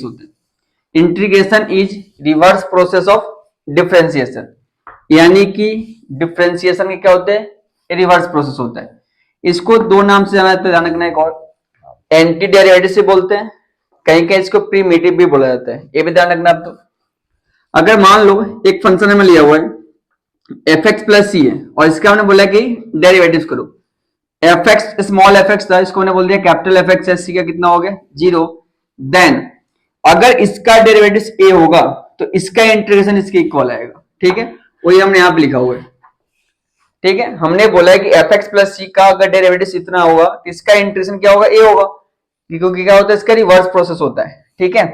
होते हैं। Integration is reverse process of differentiation, यानी कि डिफरेंशिएशन के क्या होते हैं, रिवर्स प्रोसेस होता है। इसको दो नाम से जाना ध्यान रखना है, और एंटी डेरिवेटिव से बोलते हैं, कहीं कहीं इसको प्रीमिटिव भी बोला जाता है, ये भी ध्यान रखना आप। तो अगर मान लो एक फंक्शन हमें लिया हुआ है एफ एक्स प्लस सी है, और इसका हमने बोला कि डेरिवेटिव करो, F x small F x था, इसको मैंने बोल दिया कैपिटल एफ एक्स, सी का कितना हो गया 0। देन अगर इसका डेरिवेटिव ए होगा तो इसका इंटीग्रेशन इसके इक्वल आएगा, ठीक है, वही हमने यहां पे लिखा हुआ है। ठीक है, हमने बोला है कि एफ एक्स प्लस सी का अगर डेरिवेटिव इतना होगा तो इसका इंटीग्रेशन क्या होगा, ए होगा, क्योंकि क्या होता है इसका रिवर्स प्रोसेस होता है। ठीक है,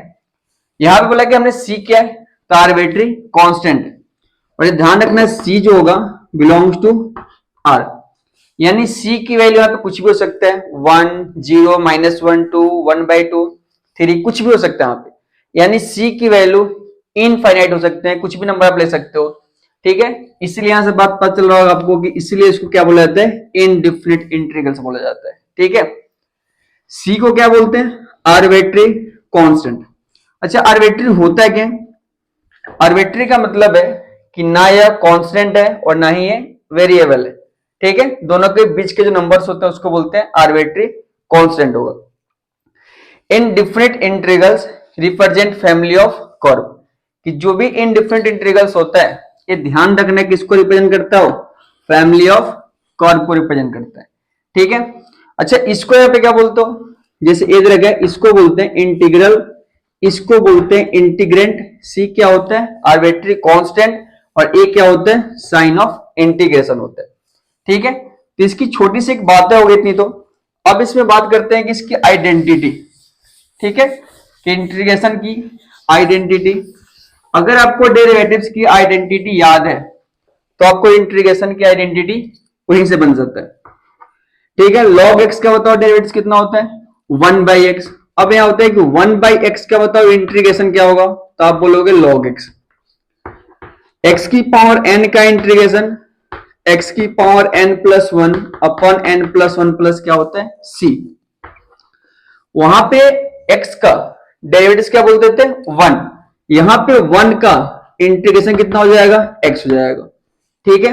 यहां पे बोला कि हमने सी क्या है, तो आर्बिट्री कांस्टेंट, और ध्यान रखना सी जो होगा बिलोंग्स टू आर, यानी सी की वैल्यू यहाँ पे कुछ भी हो सकता है, 1 0 -1 2 1/2 3 कुछ भी हो सकता है यहाँ पे, यानी सी की वैल्यू इनफाइनाइट हो सकते हैं, कुछ भी नंबर आप ले सकते हो। ठीक है, इसलिए यहां से बात पता चल रहा होगा आपको कि इसलिए इसको क्या बोला जाता है, इनडिफिनिट इंटीग्रल्स बोला जाता है। ठीक है, सी को क्या बोलते हैं, आर्बिट्री कांस्टेंट। अच्छा, आर्बिट्री होता है क्या, आर्बिट्री का मतलब है कि ना यह कांस्टेंट है और ना ही ये वेरिएबल है। ठीक है, दोनों के बीच के जो नंबर्स होते हैं उसको बोलते हैं आर्बिट्री कांस्टेंट होगा। Indefinite integrals represent family of curve, कि जो भी इनडिफिनिट इंटीग्रल्स होता है ये ध्यान रखना है किसको रिप्रेजेंट करता हो, फैमिली ऑफ कर्व को रिप्रेजेंट करता है। ठीक है, अच्छा इसको यहाँ पे क्या बोलते हो, जैसे ए रखा है इसको बोलते हैं इंटीग्रल, इसको बोलते हैं इंटीग्रेंट, सी क्या होता है आर्बिट्री कांस्टेंट, और ए क्या होता है साइन ऑफ इंटीग्रेशन होता है। ठीक है, तो इसकी छोटी सी एक बात हो गई इतनी, तो अब इसमें बात करते हैं कि इसकी आइडेंटिटी। ठीक है, कि इंटीग्रेशन की आइडेंटिटी, अगर आपको डेरिवेटिव्स की आइडेंटिटी याद है तो आपको इंटीग्रेशन की आइडेंटिटी वहीं से बन जाता है। ठीक है, log x का बताओ डेरिवेटिव कितना होता है, 1/x। अब यहां होता है कि 1/x का बताओ इंटीग्रेशन क्या होगा, तो आप बोलोगे log x। x की पावर n का इंटीग्रेशन x की power n+1 upon n+1 plus क्या होता है c। वहां पे x का डेरिवेटिव क्या बोल देते हैं 1, यहां पे 1 का इंटीग्रेशन कितना हो जाएगा, x हो जाएगा। ठीक है,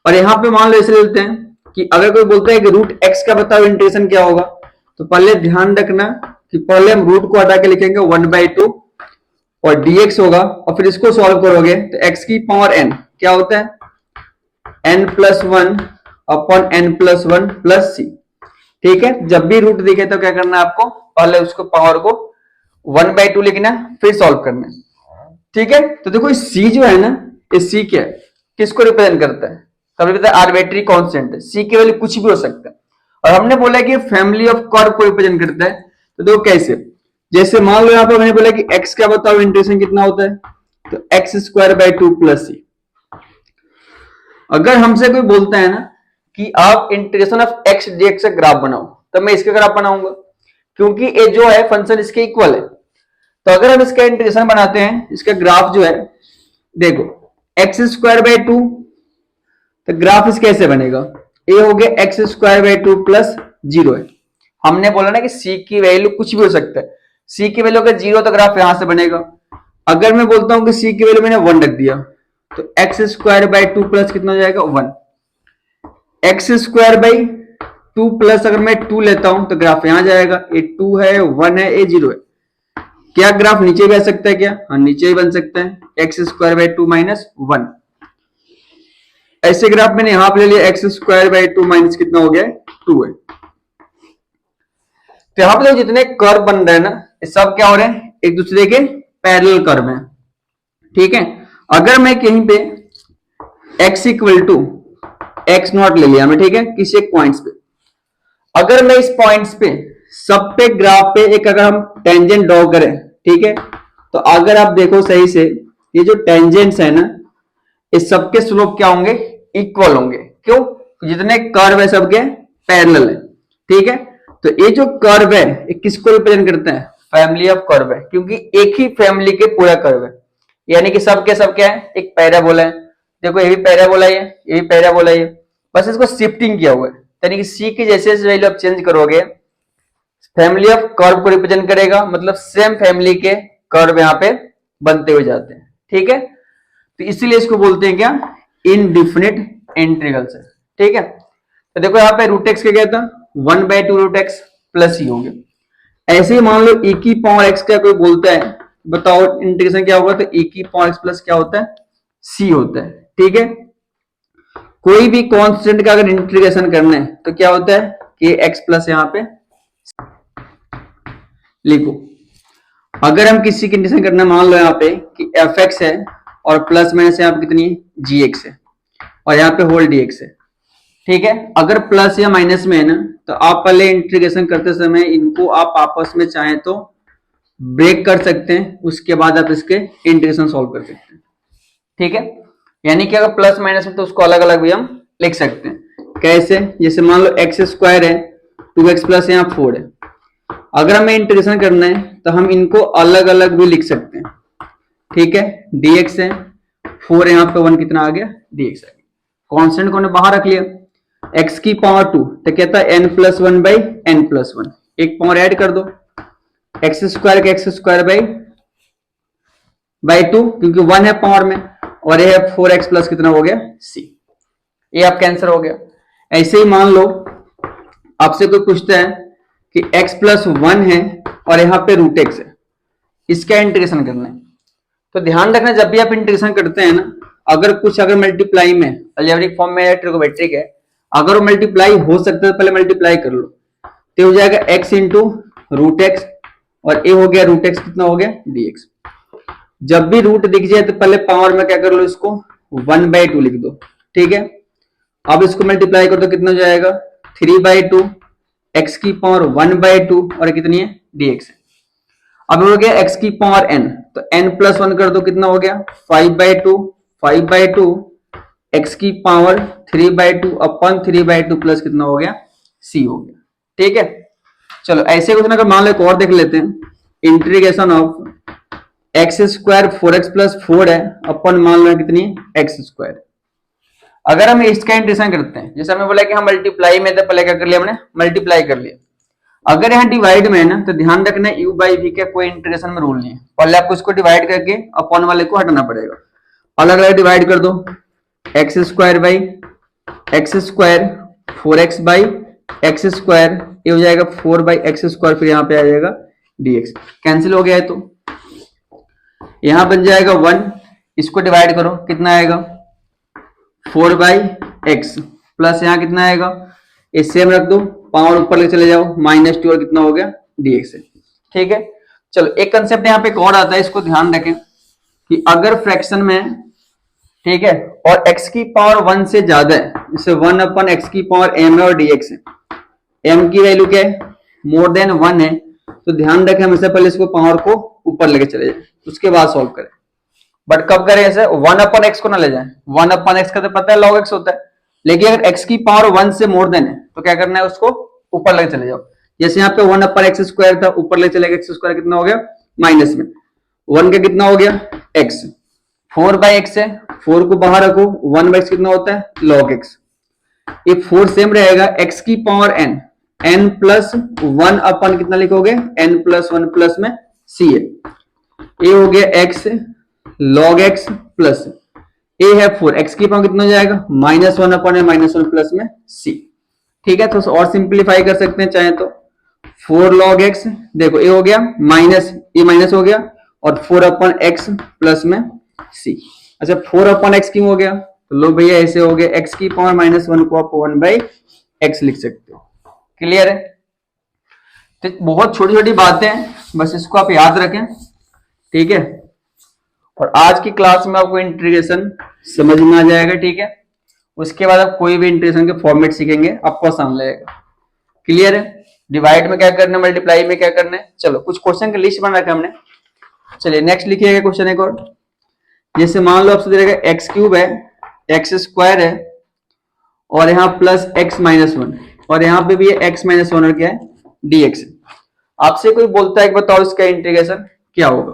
और यहां पे मान लो ऐसे लेते हैं कि अगर कोई बोलता है कि रूट x का बताओ इंटीग्रेशन क्या होगा, तो पहले ध्यान रखना कि पहले हम रूट को हटा के लिखेंगे 1/2 और dx होगा, और फिर इसको सॉल्व करोगे तो x की पावर n क्या होता है n+1 upon n+1 plus c। ठीक है, जब भी रूट दिखे तो क्या करना है आपको, पहले उसको पावर को 1/2 लिखना फिर सॉल्व करना है। ठीक है, तो देखो c जो है ना, ये c क्या है, किसको रिप्रेजेंट करता है, तभी पता है आर्बिट्री कांस्टेंट है, c की वैल्यू कुछ भी हो सकता है, और हमने बोला कि फैमिली ऑफ कर्व को रिप्रेजेंट करता है। तो देखो कैसे, जैसे मान लो यहां पर मैंने बोला कि x का बताओ इंटीग्रेशन कितना होता है, तो x²/2 प्लस c। अगर हमसे कोई बोलता है ना कि आप इंटीग्रेशन ऑफ x dx का ग्राफ बनाओ, तो मैं इसका ग्राफ बनाऊंगा, क्योंकि ये जो है फंक्शन इसके इक्वल है। तो अगर हम इसका इंटीग्रेशन बनाते हैं, इसका ग्राफ जो है देखो x²/2, तो ग्राफ इस कैसे बनेगा, ये हो गया x²/2 प्लस 0 है। हमने बोला ना कि c की वैल्यू कुछ भी हो सकता है, c की वैल्यू अगर 0 तो ग्राफ यहां से बनेगा। अगर मैं बोलता हूं कि c की वैल्यू मैंने 1 रख दिया, तो x²/2 प्लस कितना हो जाएगा 1, x²/2 प्लस अगर मैं 2 लेता हूं तो ग्राफ यहां जाएगा, ये 2 है 1 है ये 0 है। क्या ग्राफ नीचे भी आ सकता है क्या, हाँ नीचे ही बन सकता है, x²/2 माइनस 1। ऐसे ग्राफ मैंने यहां पे ले लिया x²/2 माइनस कितना हो गया 2 है। तो यहां पे जितने कर्व बन रहे हैं ना, ये सब क्या हो रहे हैं, एक दूसरे के पैरेलल कर्व हैं। ठीक है, अगर मैं कहीं पे x = x0 ले लिया मैं, ठीक है, किसी एक पॉइंट्स पे, अगर मैं इस पॉइंट्स पे सब पे ग्राफ पे एक अगर हम टेंजेंट ड्रॉ करें, ठीक है, तो अगर आप देखो सही से ये जो टेंजेंट्स है ना, इस सबके स्लोप क्या होंगे, इक्वल होंगे। क्यों, जितने कर्व है सबके पैरेलल है। ठीक है, तो ये जो कर्व है ये किसको रिप्रेजेंट करते हैं, फैमिली ऑफ कर्व है, क्योंकि एक ही फैमिली के पूरा कर्व है, यानी कि सबके सब क्या है, एक पैराबोला है। देखो ये भी पैराबोला है, ये भी पैराबोला है, बस इसको शिफ्टिंग किया हुआ है, यानी कि सी की जैसे वैल्यू आप चेंज करोगे, फैमिली ऑफ कर्व को रिप्रेजेंट करेगा, मतलब सेम फैमिली के कर्व यहाँ पे बनते हुए जाते हैं, ठीक है। तो इसीलिए इसको बोलते हैं क्या, इनडिफिनिट इंटीग्रल्स है, ठीक है। तो देखो यहाँ पे रूट एक्स क्या था, 1/2 रूट एक्स प्लस ही हो गया। ऐसे ही मान लो e की पावर x का कोई बोलता है, बताओ इंटीग्रेशन क्या होगा, तो e की पावर x प्लस क्या होता है, c होता है, ठीक है। कोई भी कांस्टेंट का अगर इंटीग्रेशन करना है तो क्या होता है, कि x प्लस यहाँ पे लिखो। अगर हम किसी की इंटीग्रेशन करना, मान लो यहाँ पे कि fx है और प्लस माइनस यहाँ पे कितनी gx है और यहाँ पे होल dx है, ठीक है। अगर प्लस या माइनस में है ना, तो आप पहले इंटीग्रेशन करते समय इनको आप आपस में चाहें तो ब्रेक कर सकते हैं, उसके बाद आप इसके इंटीग्रेशन सॉल्व कर सकते हैं, ठीक है। यानी कि अगर प्लस माइनस में तो उसको अलग अलग भी हम लिख सकते हैं। कैसे, जैसे मान लो एक्स स्क्वायर है, 2x प्लस यहाँ 4 है। अगर हमें इंटीग्रेशन करना है तो हम इनको अलग अलग भी लिख सकते हैं, ठीक है। dx है, 4 यहाँ पे 1 कितना आ गया, dx आ गया। कॉन्स्टेंट को बाहर रख लिया, x की पावर 2 तो कहता है n plus 1 by n plus 1, एक पावर ऐड कर दो, एक्स स्क्वायर का एक्स स्क्वायर बाई 2, क्योंकि 1 है पावर में, और ये है 4x प्लस कितना हो गया c, ये आपका आंसर हो गया। ऐसे ही मान लो आपसे कोई पूछता है कि x प्लस 1 है और यहाँ पे रूट एक्स है, इसका इंटीग्रेशन करना है। तो ध्यान रखना जब भी आप इंटीग्रेशन करते हैं ना, अगर मल्टीप्लाई में अलजेब्रिक फॉर्म में ट्रिगोमेट्रिक है, अगर वो मल्टीप्लाई हो सकता है तो पहले मल्टीप्लाई कर लो, तो हो जाएगा x इंटू रूट एक्स, और ये हो गया रूट एक्स कितना हो गया dx। जब भी रूट दिख जाए तो पहले पावर में क्या कर लो, इसको 1/2 लिख दो, ठीक है। अब इसको मल्टीप्लाई कर दो, कितना हो जाएगा 3/2, x की पावर 1/2 और कितनी है dx है। अब हो गया x की पावर n, तो n प्लस 1 कर दो, कितना हो गया 5/2 x की पावर 3/2 अपन 3/2 प्लस कितना हो गया c हो गया, ठीक है। चलो ऐसे क्वेश्चन अगर मान लो एक और देख लेते हैं, integration of x square 4x plus 4 है अपन मान लो कितनी एक्स स्क्वायर। अगर हम इसका इंटीग्रेशन करते हैं, जैसे हमें बोला कि हम मल्टीप्लाई में, तो पहले क्या कर लिया हमने, मल्टीप्लाई कर लिया। अगर यहाँ डिवाइड में है ना, तो ध्यान रखना u बाई वी का कोई इंटीग्रेशन में रूल नहीं है, पहले आपको इसको डिवाइड करके अपॉन वाले को हटाना पड़ेगा। अलग अलग डिवाइड कर दो, x square by x square 4x by x square, ये हो जाएगा 4 बाई एक्स स्क्वायर, फिर यहाँ पे आ जाएगा dx, कैंसिल हो गया है तो यहाँ बन जाएगा 1, इसको डिवाइड करो कितना आएगा 4 बाई एक्स, प्लस यहाँ कितना आएगा, ये सेम रख दो, पावर ऊपर ले चले जाओ, -2 और कितना हो गया dx है, ठीक है। चलो एक कंसेप्ट यहाँ पे और आता है, इसको ध्यान रखें कि अगर फ्रैक्शन में, ठीक है, और x की पावर 1 से ज्यादा है, जैसे 1 अपन x की पावर m है और dx है, m की वैल्यू क्या है मोर देन 1 है, तो ध्यान रखें हमेशा पहले इसको पावर को ऊपर लेके चले जाए, उसके बाद सॉल्व करें। बट कब करें ऐसे, 1 अपन x को ना ले जाए, 1 अपन x का तो पता है log x होता है, लेकिन अगर x की पावर 1 से मोर देन है तो क्या करना है, उसको ऊपर लेके चले जाओ। जैसे यहाँ पे 1 अपन एक्स स्क्वायर था, ऊपर ले चलेगा एक्स स्क्वायर, कितना हो गया माइनस में 1 का कितना हो गया x, 4 बाई एक्स है, 4 को बाहर रखो, 1 बाई एक्स कितना होता है log x, ये 4 सेम रहेगा, x की पावर n प्लस 1 अपन कितना लिखोगे n प्लस 1 प्लस में c है, ये हो गया x log x plus a है 4, x की पावर कितना हो जाएगा -1 अपन -1 प्लस में c, ठीक है। तो और सिंप्लीफाई कर सकते हैं चाहे तो, 4 log x, देखो ये हो गया माइनस, ये माइनस हो गया, और 4 अपन x प्लस में c। अच्छा 4 अपन x क्यों हो गया, तो लो भैया ऐसे हो गया, x की पावर -1 को आप 1 बाई x लिख सकते हो, क्लियर है। तो बहुत छोटी छोटी बातें हैं, बस इसको आप याद रखें, ठीक है। और आज की क्लास में आपको इंटीग्रेशन समझ में आ जाएगा, ठीक है। उसके बाद आप कोई भी इंटीग्रेशन के फॉर्मेट सीखेंगे, आपको आसान लगेगा, क्लियर है। डिवाइड में क्या करना है, मल्टीप्लाई में क्या करना है, चलो कुछ क्वेश्चन की लिस्ट बना रखा हमने। चलिए नेक्स्ट लिखिएगा क्वेश्चन एक और, जैसे मान लो आपसे दे देगा एक्स क्यूब है, एक्स स्क्वायर है, और यहाँ प्लस एक्स -1, और यहाँ पे भी है एक्स -1 और क्या है dx। आपसे कोई बोलता है कि बताओ इसका इंटीग्रेशन क्या होगा,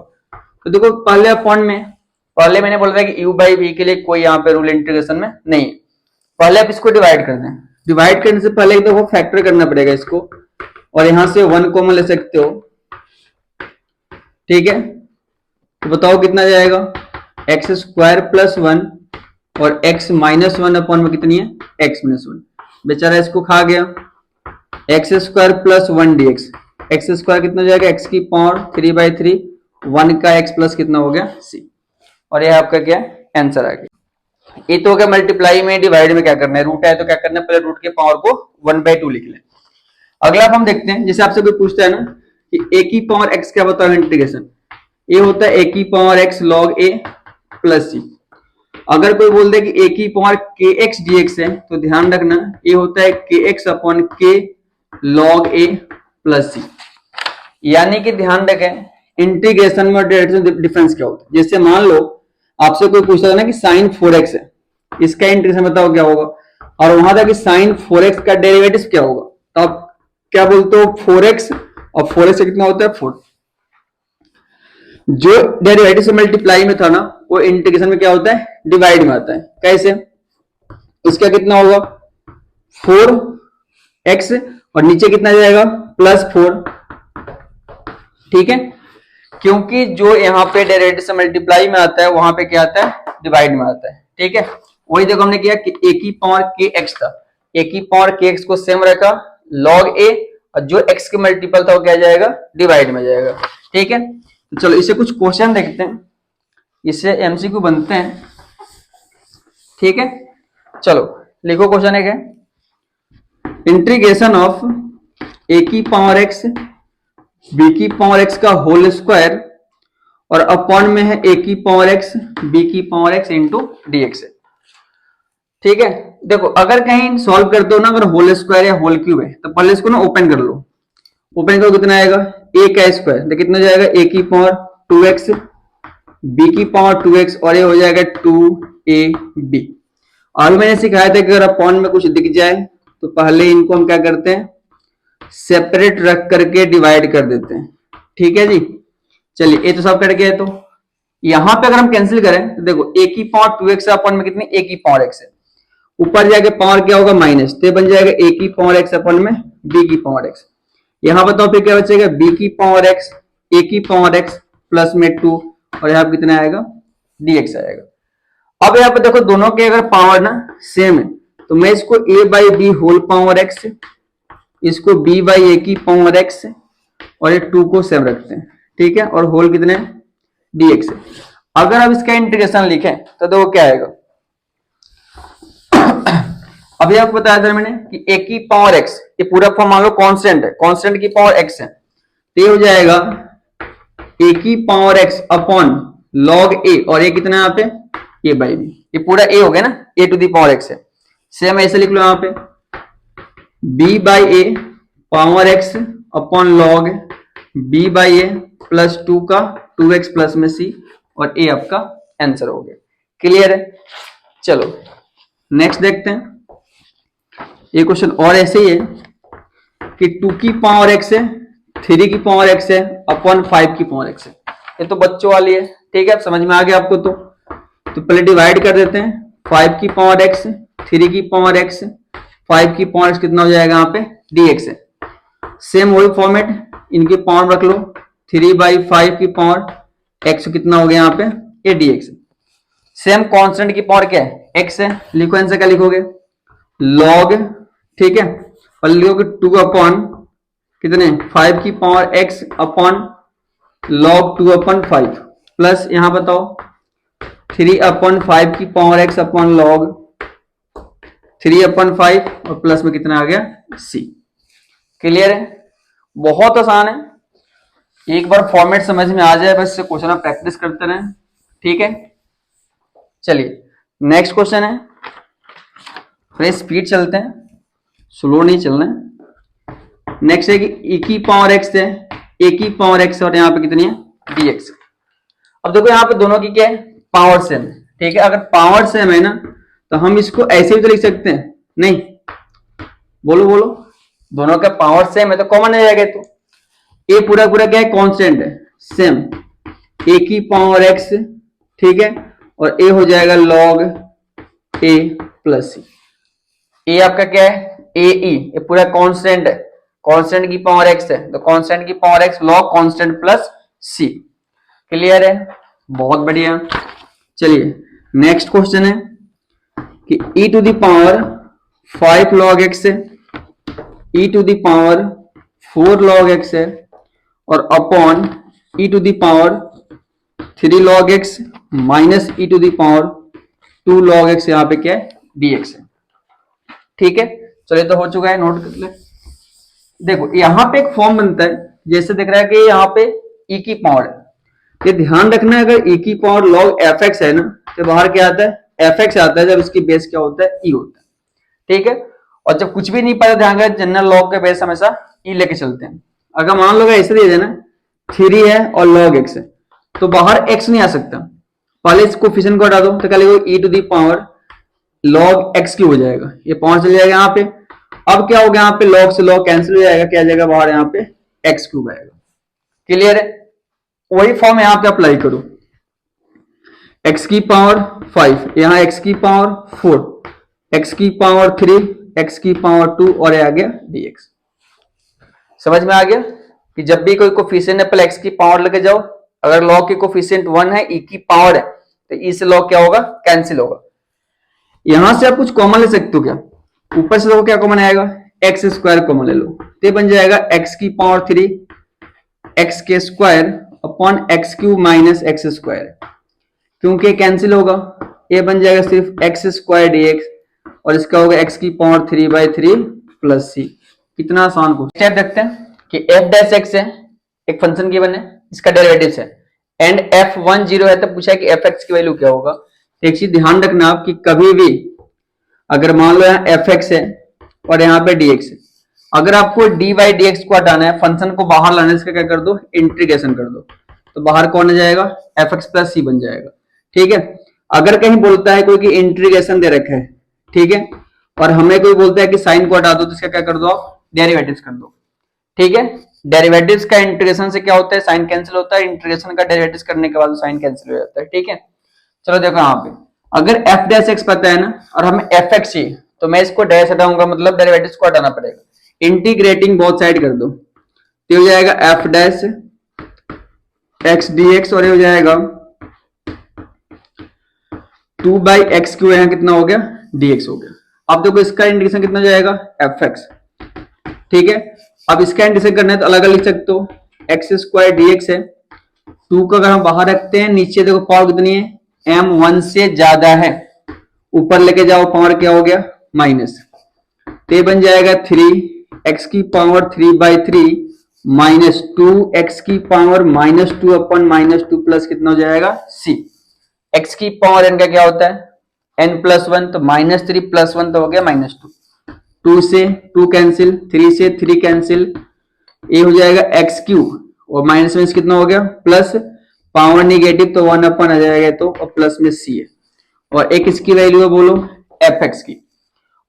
तो देखो पहले अपॉन में, पहले मैंने बोला था कि u बाई v के लिए कोई यहाँ पे रूल इंटीग्रेशन में नहीं है, पहले आप इसको डिवाइड कर दें। डिवाइड करने से पहले तो वो फैक्टर करना पड़ेगा इसको, और यहां से 1 कॉमन ले सकते हो, ठीक है। तो बताओ कितना जाएगा, एक्स स्क्वायर प्लस 1 और एक्स माइनस 1 अपॉन में कितनी है, एक्स माइनस 1। बेचारा इसको खा गया, x square plus 1 D x, x square कितना हो जाएगा, एक्स की पावर 3/3, 1 का एक्स प्लस कितना हो गया सी। और यह आपका क्या आंसर आ गया। ये तो हो गया मल्टीप्लाई में, डिवाइड में क्या करना है, रूट है तो क्या करना है, पहले रूट के पावर को 1/2 लिख लें। अगला हम देखते हैं, जैसे आपसे कोई पूछता है ना कि ए की पावर एक्स क्या बताओ इंटीग्रेशन, ये होता है ए की पावर एक्स लॉग ए प्लस सी। अगर कोई बोल दे कि ए की पावर के एक्स डी एक्स है तो ध्यान रखना ये होता है के एक्स अपॉन के लॉग ए प्लस सी। यानी कि ध्यान रखें इंटीग्रेशन में डायरेक्शन डिफरेंस क्या होता है। जैसे मान लो आपसे कोई पूछता है ना कि साइन 4x है, इसका इंटीग्रेशन बताओ क्या होगा, और वहां था कि साइन 4x का डेरिवेटिव क्या होगा, तो आप क्या बोलते हो 4x, और 4x से कितना होता है 4। जो डेरिवेटिव से मल्टीप्लाई में था ना वो इंटीग्रेशन में क्या होता है, डिवाइड में आता है। कैसे, इसका कितना होगा 4x और नीचे कितना जाएगा +4, ठीक है। क्योंकि जो यहाँ पे डेरिवेटिव से मल्टीप्लाई में आता है वहां पे क्या आता है, डिवाइड में आता है, ठीक है। वही देखो हमने किया कि a की पावर के एक्स था, a की पावर के एक्स को सेम रखा log a, और जो x के मल्टीपल था वो क्या जाएगा, डिवाइड में जाएगा, ठीक है। तो चलो इसे कुछ क्वेश्चन देखते हैं, इससे एमसीक्यू बनते हैं, ठीक है। चलो लिखो क्वेश्चन एक है, इंटीग्रेशन ऑफ a की पावर x b की पावर x का होल स्क्वायर और अपॉन में है a की पावर x b की पावर x इंटू dx है, ठीक है। देखो अगर कहीं सॉल्व करते हो ना, अगर होल स्क्वायर या होल क्यूब है तो पहले इसको ना ओपन कर लो, ओपन करो कितना आएगा a का स्क्वायर, तो कितना जाएगा a की पावर 2x b की पावर 2x और ये हो जाएगा 2ab। और मैंने सिखाया था कि अगर अपॉन में कुछ दिख जाए तो पहले इनको हम क्या करते हैं, सेपरेट रख करके डिवाइड कर देते हैं, ठीक है जी। चलिए ये तो सब कट गया, तो यहां पे अगर हम कैंसिल करें तो देखो a की पावर 2x अपॉन में कितनी, a की पावर x है, ऊपर जाके पावर क्या होगा माइनस, तो बन जाएगा a की पावर x अपॉन में b की पावर x। यहां बताओ फिर क्या बचेगा, b की पावर x a की पावर x प्लस में 2, और यहाँ पे कितना आएगा dx आएगा। अब यहाँ पे देखो दोनों के अगर पावर ना सेम है तो मैं इसको a by B whole power x, इसको b बाई ए की पावर x और ये 2 को सेम रखते हैं, ठीक है, और होल कितने dx है। अगर अब इसका इंटीग्रेशन लिखें तो देखो क्या आएगा, अभी आपको बताया था मैंने कि a की पावर x, ये पूरा फॉर्म मान लो कांस्टेंट है, कांस्टेंट की पावर x है, तो ये हो जाएगा a की power x upon log a, और ये कितना यहाँ पे a बाई बी, ये पूरा a हो गया ना, a to the power x है। सेम ऐसे लिख लो यहाँ पे b by A power x upon log b by A plus 2 का 2x प्लस में c, और a आपका आंसर हो गया। क्लियर है। चलो नेक्स्ट देखते हैं, ये क्वेश्चन और ऐसे ही है कि 2 की पावर x है, 3 की पावर x है अपॉन 5 की पावर x है। ये तो बच्चों वाली है, ठीक है, अब समझ में आ गया आपको। तो पहले डिवाइड कर देते हैं, 5 की पावर x 3 की पावर x 5 की पावर x कितना हो जाएगा यहाँ पे dx है। सेम वही फॉर्मेट, इनकी पावर रख लो, 3/5 की पावर x कितना हो गया यहाँ पे ये dx है। सेम कांस्टेंट की पावर क्या है x है, लिखो आंसर क्या लिखोगे log, ठीक है, और लिखोगे 2 अपॉन कितने 5 की power x upon log 2 upon 5 plus यहां बताओ 3 अपॉन 5 की power x upon log 3 upon 5 और प्लस में कितना आ गया c। क्लियर है, बहुत आसान है, एक बार फॉर्मेट समझ में आ जाए बस इससे क्वेश्चन प्रैक्टिस करते रहें, ठीक है। चलिए नेक्स्ट क्वेश्चन है, थोड़ी स्पीड चलते हैं, स्लो नहीं चलना है। नेक्स्ट है कि e की पावर x है, a की पावर x और यहाँ पे कितनी है dx। अब देखो यहाँ पे दोनों की क्या है पावर सेम है, ठीक है। अगर पावर सेम है ना तो हम इसको ऐसे भी तो लिख सकते हैं, नहीं बोलो बोलो, दोनों का पावर सेम है तो कॉमन आ जाएगा। तो a पूरा पूरा क्या है कांस्टेंट है सेम, a की पावर x, ठीक है, और a हो जाएगा log a प्लस c। ए आपका क्या है ए ई, ये पूरा कांस्टेंट है, कांस्टेंट की पावर x है तो कांस्टेंट की power x log constant plus c। Clear है, बहुत बढ़िया। चलिए नेक्स्ट क्वेश्चन है कि e to the power 5 log x है, e to the power 4 log x है और upon e to the power 3 log x minus e to the power 2 log x यहाँ पे क्या है dx है। ठीक है, चलिए तो हो चुका है, नोट कर ले। देखो यहाँ पे एक फॉर्म बनता है, जैसे दिख रहा है कि यहाँ पे e की पावर है, ये ध्यान रखना है अगर e की पावर log fx है ना तो बाहर क्या आता है fx आता है, जब इसकी बेस क्या होता है e होता है। ठीक है, और जब कुछ भी नहीं पता ध्यान रखना जनरल log के बेस हमेशा e लेके चलते हैं। अगर मान लो ऐसे दिया जाए ना 3 है और log x है तो बाहर x नहीं आ सकता, पहले इस कोफिशिएंट को हटा दो तो क्या लिखोगे e to the power log x cube हो जाएगा, ये पावर चल जाएगा यहाँ पे। अब क्या हो गया यहाँ पे log से log कैंसिल हो जाएगा, क्या आ जाएगा बाहर यहाँ पे x क्यूब आएगा। क्लियर है, वही फॉर्म यहाँ पे अप्लाई करो, x की पावर 5 यहाँ x की पावर 4 x की पावर 3 x की पावर 2 और ये आ गया dx। समझ में आ गया कि जब भी कोई कोफिशिएंट है पहले x की पावर लेके जाओ, अगर log की कोफिशिएंट 1 है e की पावर है तो e से log क्या होगा कैंसिल होगा। यहां से आप कुछ कॉमन ले सकते हो, क्या ऊपर से देखो क्या कॉमन आएगा एक्स स्क्वायर कॉमन ले लो तो बन जाएगा x की पावर 3 x के square upon x cube minus x square, क्योंकि कैंसिल होगा ये बन जाएगा सिर्फ x स्क्वायर dx और इसका होगा x की पावर 3/3 प्लस c। कितना आसान को स्टेप देखते हैं कि f डैश x है एक फंक्शन गिवन है, इसका डेरिवेटिव है एंड f1 0 है, तब पूछा है कि fx की वैल्यू क्या होगा। एक चीज ध्यान रखना आप कि कभी भी अगर मान लो यहाँ fx है और यहाँ पे dx है, अगर आपको dy dx को हटाना है फंक्शन को बाहर लाने से क्या कर दो इंटीग्रेशन कर दो, तो बाहर कौन आ जाएगा fx प्लस c बन जाएगा। ठीक है, अगर कहीं बोलता है कोई कि इंटीग्रेशन दे रखा है, ठीक है, और हमें कोई बोलता है कि साइन को हटा दो तो इसका क्या कर दो आप डेरिवेटिव्स कर दो। ठीक है, डेरिवेटिव्स का इंटीग्रेशन से क्या होता है साइन कैंसिल होता है, इंटीग्रेशन का डेरिवेटिव्स करने के बाद साइन कैंसिल हो जाता है। ठीक है, चलो देखो यहाँ पे अगर f डैश x पता है ना और हमें fx चाहिए तो मैं इसको डैश हटाऊंगा, मतलब डेरिवेटिव्स को हटाना पड़ेगा। इंटीग्रेटिंग बोथ साइड कर दो तो हो जाएगा f डैश x dx और ये हो जाएगा 2/x क्यू यहाँ कितना हो गया dx हो गया। अब देखो इसका इंटीग्रेशन कितना हो जाएगा fx। ठीक है, अब इसका इंटीग्रेशन करना है तो अलग अलग लिख सकते हो, x स्क्वायर dx है 2 को अगर हम बाहर रखते हैं नीचे देखो पावर कितनी है m 1 से ज्यादा है, ऊपर लेके जाओ पावर क्या हो गया माइनस, तो बन जाएगा 3x की पावर 3/3 माइनस 2x की पावर -2 अपन -2 प्लस कितना हो जाएगा c। x की पावर n का क्या होता है n प्लस 1, तो -3 प्लस 1 तो हो गया -2, 2 से 2 कैंसिल 3 से 3 कैंसिल, ये हो जाएगा x क्यूब और माइनस में कितना हो गया प्लस, पावर निगेटिव तो 1 अपन आ जाएगा तो और प्लस में c है, और एक इसकी वैल्यू है बोलो fx की,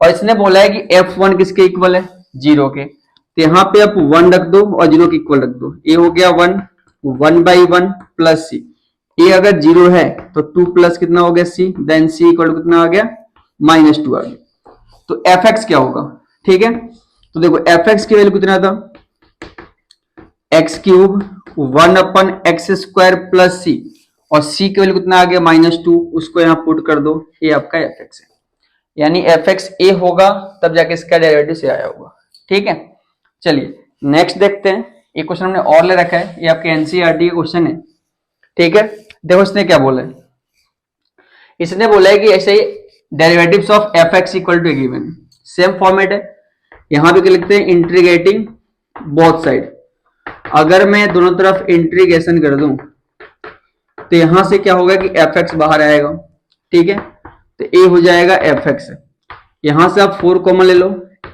और इसने बोला है कि f1 किसके इक्वल है 0 के, तो यहाँ पे आप 1 रख दो और 0 के इक्वल रख दो, ये हो गया 1/1 प्लस c, ये अगर 0 है तो 2 प्लस कितना हो गया c, then c equal to कितना आ गया -2 आ गया, तो fx क्या होगा। ठीक है, तो देखो fx की वैल्यू कितना था x cube 1/x square plus c और c की वैल्यू कितना आ गया -2, उसको यहाँ पुट कर दो, ये आपका fx है, यानी fx a होगा तब जाके इसका डेरिवेटिव से आया होगा। ठीक है, चलिए नेक्स्ट देखते हैं, एक क्वेश्चन हमने और ले रखा है, ये आपके एनसीईआरटी का क्वेश्चन है। ठीक है, देखो इसने क्या बोला है, इसने बोला है कि ऐसे derivatives of fx equal to given, same format है, यहां भी लिखते हैं इंटीग्रेटिंग बोथ साइड, अगर मैं दोनों तरफ इंटीग्रेशन कर दूं तो यहां से क्या होगा कि fx बाहर आएगा। ठीक है, तो a हो जाएगा fx, यहां से आप 4 कॉमन ले लो,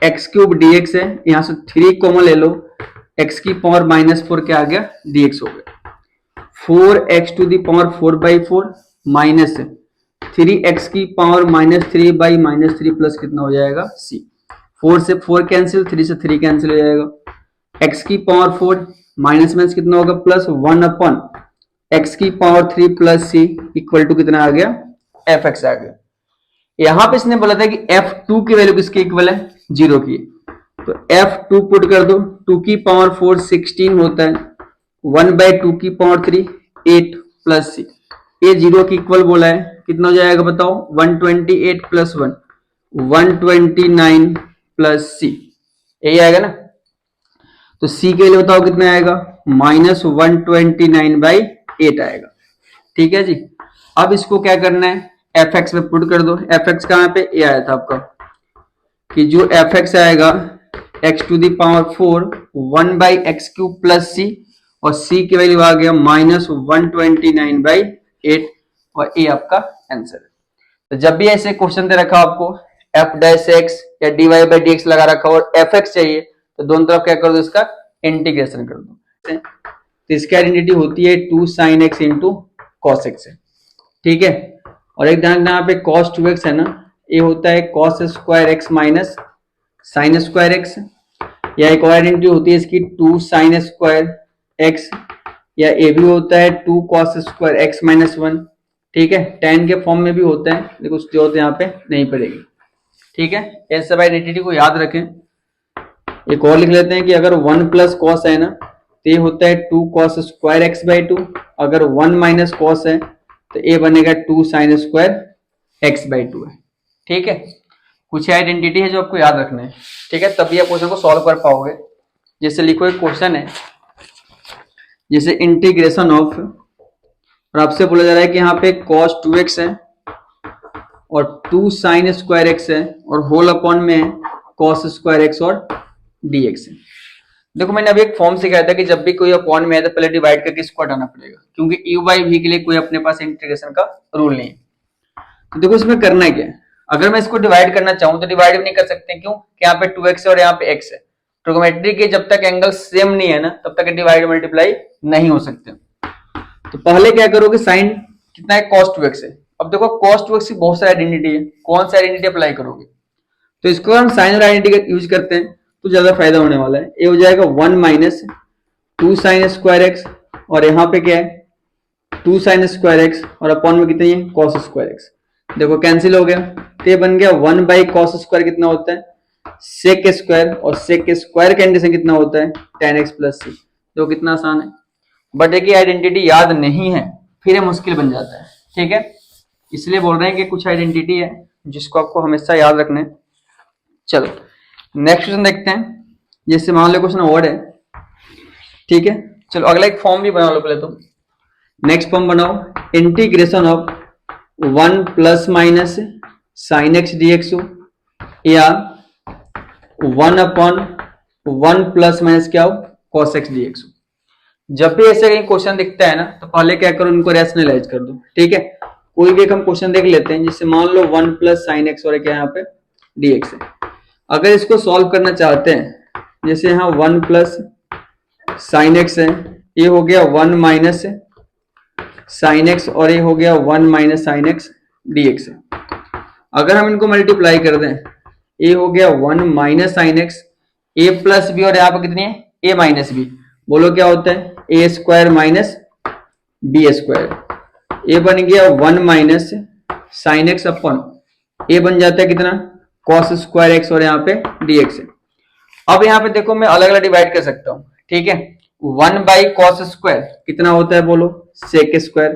x क्यूब dx है, यहां से 3 कॉमन ले लो, x की पावर -4 क्या आ गया dx हो गया, 4x to the power 4/4 minus 3x की पावर -3/3 प्लस कितना हो जाएगा c, 4 से 4 कैंसिल 3 से 3 कैंसिल हो जाएगा, x की पावर 4 माइनस में कितना होगा प्लस 1/x की power 3 plus c equal to कितना आ गया fx आ गया। यहां पे इसने बोला था कि f2 की वैल्यू किसके इक्वल है 0 की, तो f2 पुट कर दो, 2 की पावर 4 16 होता है, 1/2 की पावर 3 8 प्लस सी, ये 0 की इक्वल बोला है, कितना हो जाएगा बताओ, 128 प्लस 1 129 प्लस सी, यही आएगा ना। तो सी के लिए बताओ कितना आएगा, -129/8 आएगा। ठीक है जी। अब इसको क्या करना है, एफ एक्स में पुट कर दो। एफ एक्स कहां पे, ए आया था आपका, कि जो एफ एक्स आएगा x⁴ 1/x³ प्लस सी, और सी की वैल्यू आ गया -129/8, और ए आपका आंसर है। तो जब भी ऐसे क्वेश्चन दे रखा आपको f' या dy/dx लगा रखा और एफ एक्स चाहिए, तो दोनों तरफ क्या कर दो, इसका इंटीग्रेशन कर दो। तो इसकी आइडेंटिटी होती है 2 sin x into cos x है। ठीक है, और एक ध्यान यहाँ पे cos 2x है ना, ये होता है cos square x minus sign square x, या एक और आइडेंटिटी होती है इसकी 2 sin स्क्वायर एक्स, या ये भी होता है 2 cos स्क्वायर एक्स माइनस 1। ठीक है, tan के फॉर्म में भी होता है, लेकिन कुछ जो होते हैं यहाँ पे नहीं पड़ेगी। ठीक है, ये सब आइडेंटिटी को याद रखें। एक और लिख लेते हैं कि अगर 1 प्लस कॉस है ना, तो ये होता है 2 cos स्क्वायर x/2, अगर 1 माइनस कॉस है तो ये बनेगा 2 sin स्क्वायर x/2 है। ठीक है, कुछ आइडेंटिटी है जो आपको याद रखना है। ठीक है, तभी आप क्वेश्चन को सॉल्व कर पाओगे। जैसे लिखो, एक क्वेश्चन है, जैसे इंटीग्रेशन ऑफ, और आपसे बोला जा रहा है कि यहाँ पे cos 2x है और 2 sin स्क्वायर x है, और होल अपॉन में है cos स्क्वायर x और dx है। देखो, मैंने अभी एक फॉर्म सिखाया था कि जब भी कोई अपॉन में है तो पहले डिवाइड करके इसको हटाना पड़ेगा, क्योंकि u/v के लिए कोई अपने पास इंटीग्रेशन का रूल नहीं है। तो देखो, इसमें करना है क्या, अगर मैं इसको डिवाइड करना चाहूं तो डिवाइड भी नहीं कर सकते, क्यों कि यहाँ पे 2x है और यहाँ पे x है। ट्रिगोनोमेट्री के जब तक एंगल सेम नहीं है ना, तब तक डिवाइड मल्टीप्लाई नहीं हो सकते। तो पहले क्या करोगे, साइन कितना है, cos 2x है। अब देखो, cos 2x की बहुत सारी आइडेंटिटी है, कौन सी आइडेंटिटी अप्लाई करोगे, तो इसको हम साइन और आइडेंटिटी यूज करते हैं तो ज्यादा फायदा होने वाला है। ये हो जाएगा 1 माइनस 2 sin स्क्वायर एक्स, और यहाँ पे क्या है 2 sin स्क्वायर एक्स, और अपॉन में कितना है cos स्क्वायर एक्स। देखो कैंसिल हो गया, तो ये बन गया 1/cos स्क्वायर कितना होता है sec स्क्वायर, और sec स्क्वायर का इंटीग्रेशन कितना होता है tan x प्लस सी। जो कितना आसान है, बट एक आइडेंटिटी याद नहीं है फिर ये मुश्किल बन जाता है। ठीक है, इसलिए बोल रहे हैं कि कुछ आइडेंटिटी है जिसको आपको हमेशा याद रखना है। चलो नेक्स्ट क्वेश्चन देखते हैं। जैसे मान लो क्वेश्चन और है, ठीक है, चलो अगला एक फॉर्म भी बना लो पहले तुम। नेक्स्ट फॉर्म बनाओ, integration of 1 plus minus sine x dx या 1 अपॉन 1 प्लस माइनस क्या हो cos x dx। जब भी ऐसे कहीं क्वेश्चन दिखता है ना, तो पहले क्या करो, इनको रैशनलाइज कर दो। ठीक है, कोई भी एक हम क्वेश्चन देख लेते हैं, जिससे मान लो 1 प्लस साइन एक्स और क्या यहाँ पे dx है। अगर इसको सॉल्व करना चाहते हैं, जैसे यहाँ 1 प्लस साइन एक्स है, ये हो गया 1 माइनस साइन एक्स, और ये हो गया 1 माइनस साइन एक्स dx है। अगर हम इनको मल्टीप्लाई कर दें, ये हो गया 1 माइनस साइन एक्स, ए प्लस बी, और यहाँ पर कितनी है ए माइनस बी। बोलो क्या होता है, ए स्क्वायर माइनस बी स्क्वायर। ए बन गया 1 माइनस साइन एक्स अपॉन ए बन जाता है कितना cos स्क्वायर एक्स, और यहाँ पे dx है। अब यहाँ पे देखो, मैं अलग अलग डिवाइड कर सकता हूँ। ठीक है, 1/cos स्क्वायर कितना होता है बोलो sec square,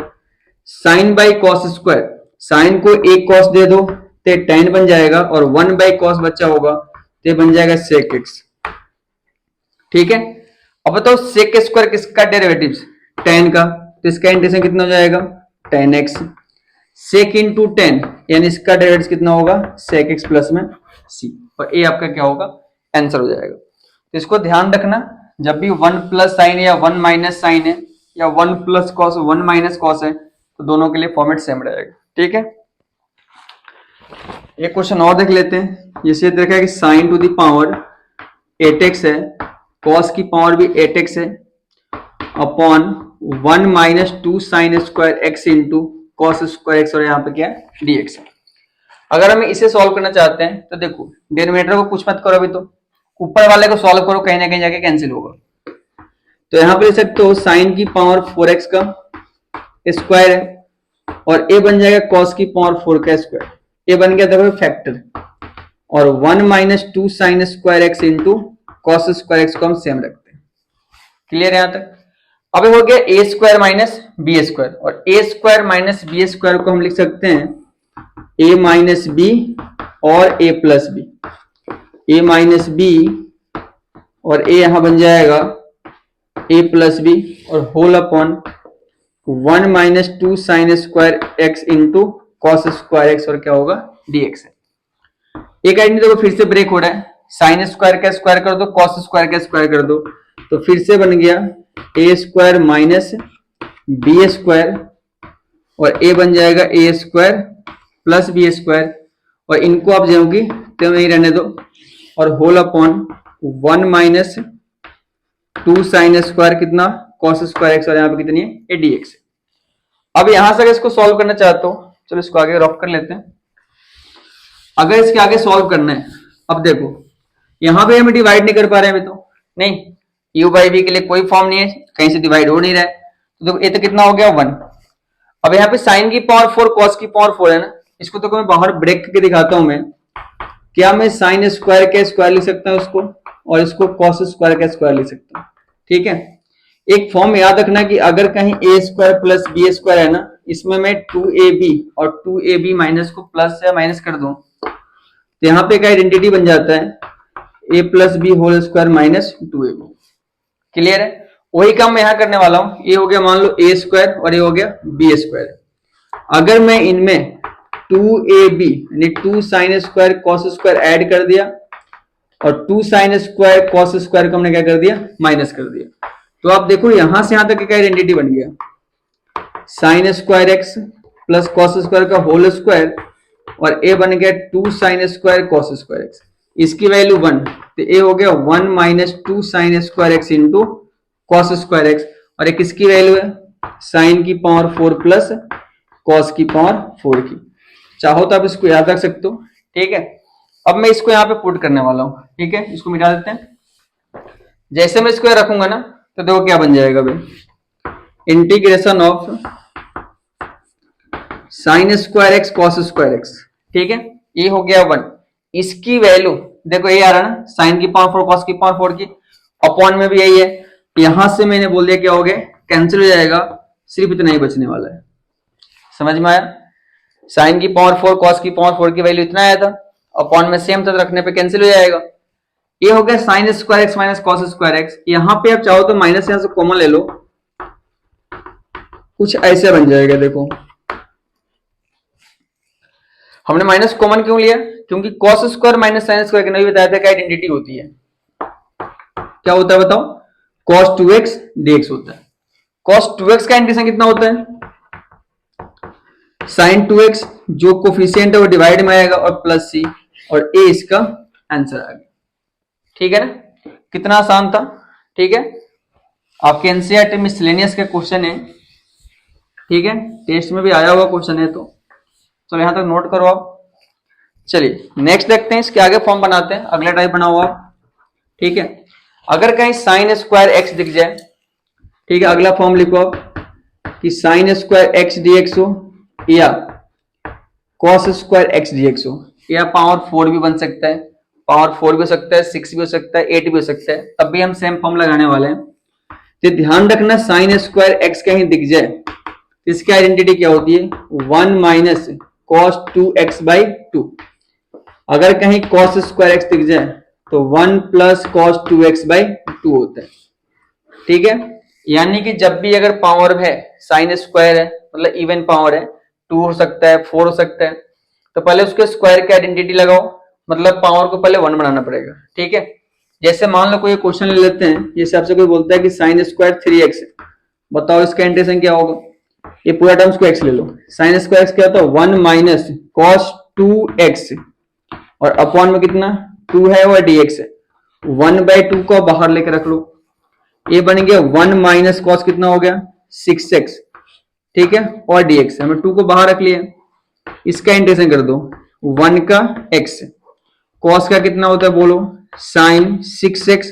sine by cos square, sine को एक cos दे दो तो tan बन जाएगा, और 1/cos बच्चा होगा तो बन जाएगा sec x। ठीक है, अब बताओ sec स्क्वायर किसका डेरिवेटिव, tan का, तो इसका इंटीग्रेशन कितना हो जाएगा tan x। sec into tan, यानी इसका डेरिवेटिव कितना होगा sec x प्लस में c, और ये आपका क्या होगा आंसर हो जाएगा। तो इसको ध्यान रखना, जब भी 1 प्लस साइन या 1 माइनस साइन है, या 1 प्लस कॉस 1 माइनस कॉस है, तो दोनों के लिए फॉर्मेट सेम रहेगा। ठीक है, एक क्वेश्चन और देख लेते हैं। जैसे देखा कि sign to the power 8x है, कॉस की पावर भी 8x है, upon 1 minus 2 sine square X into cos square X, और यहाँ पे क्या है dx है। अगर हम इसे सॉल्व करना चाहते हैं तो देखो, डिनोमिनेटर को कुछ मत करो, अभी तो ऊपर वाले को सॉल्व करो, कहीं ना कहीं जाके कैंसिल होगा। तो यहाँ पे लिख सकते हो साइन की पावर 4x का स्क्वायर है, और ए बन जाएगा कॉस की पावर 4 का स्क्वायर। ये बन गया देखो फैक्टर। और 1 minus 2 sine square X into cos square x को हम सेम रखते हैं। क्लियर है यहां तक? अब हो गया A square minus B square, और A square minus B square को हम लिख सकते हैं ए माइनस बी और A plus B. A minus B और ए यहां बन जाएगा ए प्लस बी और whole upon 1 minus 2 sine square X into cos square X और क्या होगा डीएक्स है। एक आइडेंटिटी देखो फिर से ब्रेक हो रहा है, साइन स्क्वायर का स्क्वायर कर दो, कॉस स्क्वायर का स्क्वायर कर दो, तो फिर से बन गया A square minus B square और ए बन जाएगा A square plus B square, और इनको आप जाओगी तो नहीं रहने दो, और whole upon 1 minus 2 sine square कितना कॉस स्क्वायर एक्स, और यहाँ पे कितनी है ए डी एक्स। अब यहां से अगर इसको सॉल्व करना चाहते हो, चलो इसको आगे रॉक कर लेते हैं। अगर इसके आगे सॉल्व करना है, अब देखो यहां पे हम डिवाइड नहीं कर पा रहे हैं अभी, तो नहीं u बाई v के लिए कोई फॉर्म नहीं है, कहीं से डिवाइड हो नहीं रहा है, तो देखो ये तो कितना हो गया 1। अब यहाँ पे साइन की पावर 4 कॉस की पावर 4 है ना, इसको तो मैं बाहर ब्रेक करके दिखाता हूं मैं। क्या मैं साइन स्क्वायर का स्क्वायर लिख सकता हूं इसको, और इसको कॉस स्क्वायर का स्क्वायर लिख सकता हूं, ठीक है। एक फॉर्म याद रखना कि अगर कहीं ए स्क्वायर प्लस बी स्क्वायर है ना, इसमें मैं 2ab और 2ab माइनस को प्लस या माइनस कर दूं, तो यहाँ पे एक आइडेंटिटी बन जाता है A plus B whole square minus 2ab। Clear है? वही काम मैं यहां करने वाला हूं। ये हो गया मान लो ए स्क्वायर और ये हो गया बी स्क्वायर। अगर मैं इनमें 2ab यानी 2 sine square cos square add कर दिया, और 2 साइन स्क्वायर कॉस स्क्वायर को हमने क्या कर दिया माइनस कर दिया, तो आप देखो यहां से यहां तक एक आइडेंटिटी बन गया, sign square x plus cos square का होल स्क्वायर, और ए बन गया 2 sine square cos square x, इसकी वैल्यू 1, तो ए हो गया 1 minus 2 sine square X into cos square X, और एक किसकी वैल्यू है साइन की पावर 4 प्लस कॉस की पावर 4 की। चाहो तो आप इसको याद रख सकते हो, ठीक है। अब मैं इसको यहाँ पे पुट करने वाला हूँ, ठीक है, इसको मिटा देते हैं। जैसे मैं इसको रखूंगा ना, तो देखो क्या बन जाएगा भाई, integration of sine square x cos square x, ठीक है, ये हो गया 1। इसकी वैल्यू देखो ये आ रहा है ना, साइन की पावर 4 कॉस की पावर 4 की, अपॉन में भी यही है, यहां से मैंने बोल दिया क्या हो गया कैंसिल हो जाएगा, सिर्फ इतना ही बचने वाला है। समझ में आया? साइन की पावर 4 कॉस की पावर 4 की वैल्यू इतना आया था, अपॉन में सेम था, रखने पे कैंसिल हो जाएगा। ये हो गया sign square x minus cos square x. यहां पे आप चाहो तो माइनस यहां से कॉमन ले लो, कुछ ऐसे बन जाएगा। देखो हमने माइनस कॉमन क्यों लिया, क्योंकि cos square minus sine square के नहीं बताया था क्या आइडेंटिटी होती है, क्या होता है बताओ, cos 2x dx होता है। cos 2x का इंटीग्रेशन कितना होता है, sin 2x जो कोफिशिएंट है वो डिवाइड में आएगा और प्लस c, और a इसका आंसर आ गया। ठीक है ना, कितना आसान था। ठीक है, आपके एनसीईआरटी मिसलेनियस का क्वेश्चन है, ठीक है, टेस्ट में भी आया हुआ क्वेश्चन है, तो चलो यहां तक नोट करो आप। चलिए नेक्स्ट देखते हैं, इसके आगे फॉर्म बनाते हैं, अगला टाइप बनाओ आप। ठीक है, अगर कहीं साइन स्क्वायर एक्स दिख जाए, ठीक है, अगला फॉर्म लिखो आप कि साइन स्क्वायर एक्स डीएक्स हो या कॉस स्क्वायर एक्स डीएक्स हो, या पावर 4 भी बन सकता है, पावर 4 भी हो सकता है, 6 भी हो सकता है, 8 भी हो सकता है, तब भी हम सेम फॉर्म लगाने वाले हैं। तो ध्यान रखना साइन स्क्वायर एक्स कहीं दिख जाए तो इसकी आइडेंटिटी क्या होती है, 1 माइनस कॉस 2x बाई 2। अगर कहीं कॉस स्क्वायर एक्स दिख जाए तो 1 प्लस कॉस 2x बाई 2 होता है। ठीक है, यानी कि जब भी अगर पावर है, साइन स्क्वायर है मतलब इवन पावर है, 2 हो सकता है, 4 हो सकता है, तो पहले उसके स्क्वायर की आइडेंटिटी लगाओ, मतलब पावर को पहले 1 बनाना पड़ेगा। ठीक है, जैसे मान लो कोई क्वेश्चन ले लेते हैं, जैसे आपसे कोई बोलता है कि साइन स्क्वायर 3x, बताओ इसका इंटीग्रेशन क्या होगा, ये पूरा टर्म्स को x ले लो, साइन स्क्वायर x क्या होता है 1 माइनस कॉस 2x, और अपॉन में कितना 2 है और dx है, 1/2 को बाहर लेकर रख लो, ये बन गया 1 माइनस कॉस कितना हो गया 6x, ठीक है, और dx हमें 2 को बाहर रख लिया, इसका इंटीग्रेशन कर दो 1 का x, कॉस का कितना होता है बोलो, साइन 6x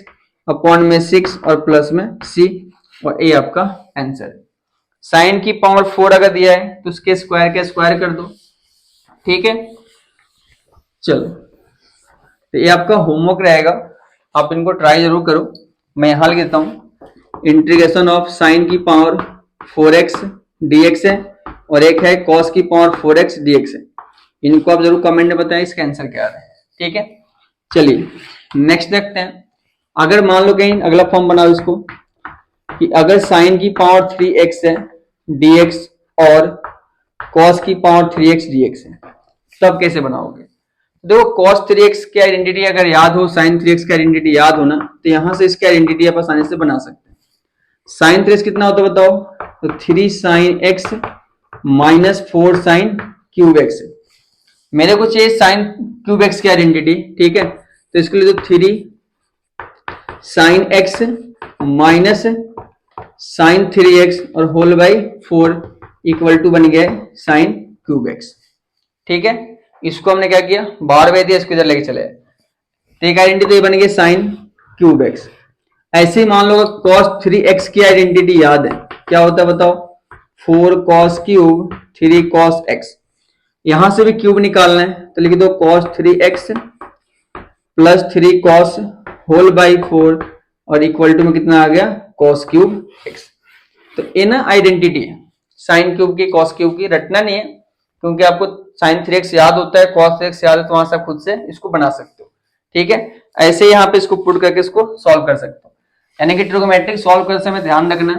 अपॉन में 6 और प्लस में c, और ये आपका आंसर। साइन की पावर 4 अगर दिया है तो उसके स्क्वायर के स्क्वायर कर दो। ठीक है, चलो तो ये आपका होमवर्क रहेगा, आप इनको ट्राई जरूर करो। मैं यहाँ लिख देता हूँ, इंटीग्रेशन ऑफ साइन की पावर 4x dx है और एक है कॉस की पावर 4x dx है। इनको आप जरूर कमेंट में बताएं इसका आंसर क्या आ रहा है। ठीक है, चलिए नेक्स्ट देखते हैं। अगर मान लो कहीं अगला फॉर्म बनाओ इसको कि अगर साइन की पावर 3x है dx और कॉस की पावर 3x dx है, तब कैसे बनाओगे? देखो cos 3x की आइडेंटिटी अगर याद हो, sin 3x की आइडेंटिटी याद हो ना, तो यहां से इसकी आइडेंटिटी आप आसानी से बना सकते हैं। sin 3x कितना होता है बताओ? तो 3 sin x minus 4 sin cube x। मेरे को चाहिए sin क्यूब x की आइडेंटिटी, ठीक है, तो इसके लिए तो 3 sin x minus sin 3x और होल बाई 4 इक्वल टू बन गया sin क्यूब x। ठीक है, इसको हमने क्या किया, बाहर भेज दिया, इसको इधर लेके चले। तो एक आइडेंटिटी बन गई sin क्यूब x। ऐसे ही मान लो cos 3x की आइडेंटिटी याद है, क्या होता है बताओ? 4 cos क्यूब 3 cos x। यहां से भी क्यूब निकालना है तो लिख दो cos 3x plus 3 cos whole by 4 और इक्वल टू में कितना आ गया, cos क्यूब x। तो ये ना आइडेंटिटी है साइन क्यूब की, cos क्यूब की, रटना नहीं है क्योंकि आपको sin 3x याद होता है, cos 3x याद है, तो वहां से आप खुद से इसको बना सकते हो। ठीक है, ऐसे यहाँ पे इसको पुट करके इसको सॉल्व कर सकते हो। यानी कि ट्रिगोनोमेट्रिक सॉल्व करते समय ध्यान रखना,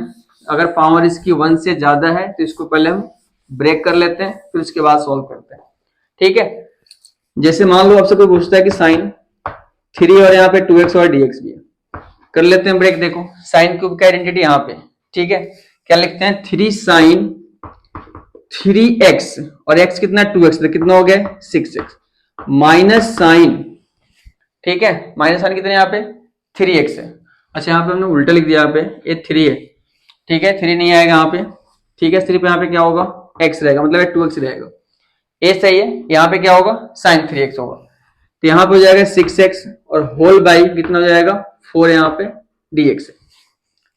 अगर पावर इसकी 1 से ज्यादा है तो इसको पहले हम ब्रेक कर लेते हैं, फिर उसके बाद सॉल्व करते हैं। ठीक है, जैसे मान लो आपसे कोई पूछता है कि साइन 3 और यहाँ पे 2x और dx भी है, कर लेते हैं ब्रेक। देखो साइन क्यूब की आइडेंटिटी यहाँ पे, ठीक है, क्या लिखते हैं, 3 साइन 3x और x कितना 2x, तो कितना हो गया 6x माइनस साइन, ठीक है, माइनस साइन कितने यहाँ पे 3x है। अच्छा यहाँ पे हमने उल्टा लिख दिया, यहाँ पे ये 3 है, ठीक है, 3 नहीं आएगा यहाँ पे, ठीक है, सिर्फ यहाँ पे क्या होगा x रहेगा, मतलब 2x रहेगा। ए सही है, यहाँ पे क्या होगा साइन 3x होगा, तो यहाँ पे हो जाएगा 6x और होल बाई कितना हो जाएगा 4 यहाँ पे dx है।